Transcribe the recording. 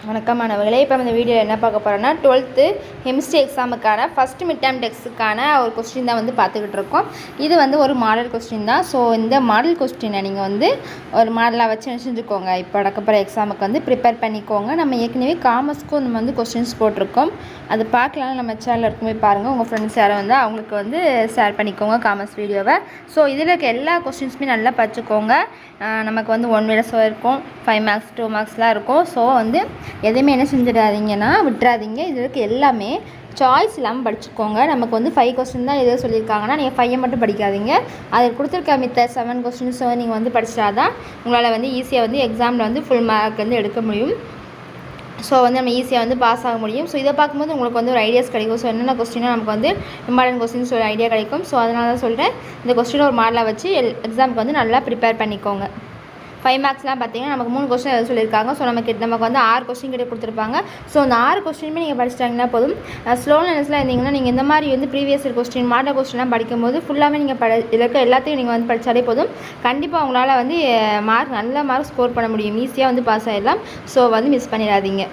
வணக்கம் மாணவர்களே. இப்போ இந்த வீடியோவில் என்ன பார்க்க போகிறோன்னா 12th கெமிஸ்ட்ரி எக்ஸாமுக்கான ஃபஸ்ட் மிட் டேர்ம் டெஸ்ட்டுக்கான ஒரு கொஸ்டின் தான் வந்து பார்த்துக்கிட்டு இருக்கோம். இது வந்து ஒரு மாடல் கொஸ்டின் தான். ஸோ இந்த மாடல் கொஸ்டினை நீங்கள் வந்து ஒரு மாடலாக வச்சு செஞ்சுக்கோங்க. இப்போ நடக்கப்புற எக்ஸாமுக்கு வந்து ப்ரிப்பேர் பண்ணிக்கோங்க. நம்ம ஏற்கனவே காமர்ஸ்க்கும் நம்ம வந்து கொஸ்டின்ஸ் போட்டிருக்கோம். அது பார்க்கலாம், நம்ம சேனலில் இருக்குமே பாருங்கள். உங்கள் ஃப்ரெண்ட்ஸ் யாரும் வந்து அவங்களுக்கு வந்து ஷேர் பண்ணிக்கோங்க காமர்ஸ் வீடியோவை. ஸோ இதில் இருக்க எல்லா கொஸ்டின்ஸுமே நல்லா படிச்சுக்கோங்க. நமக்கு வந்து 1 minutes இருக்கும், 5 marks 2 marksலாம் இருக்கும். ஸோ வந்து எதையுமே என்ன செஞ்சிடாதீங்கன்னா விட்டுறாதீங்க. இதில் இருக்க எல்லாமே சாய்ஸ் இல்லாமல் படிச்சுக்கோங்க. நமக்கு வந்து 5 கொஸ்டின் தான் எதோ சொல்லியிருக்காங்கன்னா நீங்கள் 5 மட்டும் படிக்காதீங்க. அதில் கொடுத்துருக்க மித்த 7 கொஸ்டின்ஸும் நீங்கள் வந்து படிச்சாதான் உங்களால் வந்து ஈஸியாக வந்து எக்ஸாமில் வந்து ஃபுல் மார்க் வந்து எடுக்க முடியும். ஸோ வந்து நம்ம ஈஸியாக வந்து பாஸ் ஆக முடியும். ஸோ இதை பார்க்கும்போது உங்களுக்கு வந்து ஒரு ஐடியாஸ் கிடைக்கும். ஸோ என்னென்ன கொஸ்டினாக நமக்கு வந்து இம்பார்ட்டன்ட் கொஸ்டின்ஸ் ஒரு ஐடியா கிடைக்கும். ஸோ அதனால தான் சொல்கிறேன், இந்த கொஸ்டினை ஒரு மாடலாக வச்சு எக்ஸாமுக்கு வந்து நல்லா ப்ரிப்பேர் பண்ணிக்கோங்க. 5 marksலாம் பார்த்தீங்கன்னா நமக்கு 3 கொஸ்டின் எதாவது சொல்லியிருக்காங்க. ஸோ நமக்கு வந்து 6 கொஸ்டின் கிட்ட கொடுத்துருப்பாங்க. ஸோ அந்த 6 கொஸ்டினுமே நீங்கள் படிச்சிட்டாங்கன்னா போதும். ஸ்லோ லேர்னர்ஸ்லாம் இருந்தீங்கன்னா நீங்கள் இந்த மாதிரி வந்து ப்ரீவியஸ் இயர் கொஸ்டின் மாடல் கொஸ்டின்லாம் படிக்கும்போது ஃபுல்லாகவே நீங்கள் இதில் இருக்க எல்லாத்தையும் நீங்கள் வந்து படித்தாலே போதும். கண்டிப்பாக உங்களால் வந்து நல்ல மார்க் ஸ்கோர் பண்ண முடியும். ஈஸியாக வந்து பாஸ் ஆகிடலாம். ஸோ வந்து மிஸ் பண்ணிடாதீங்க.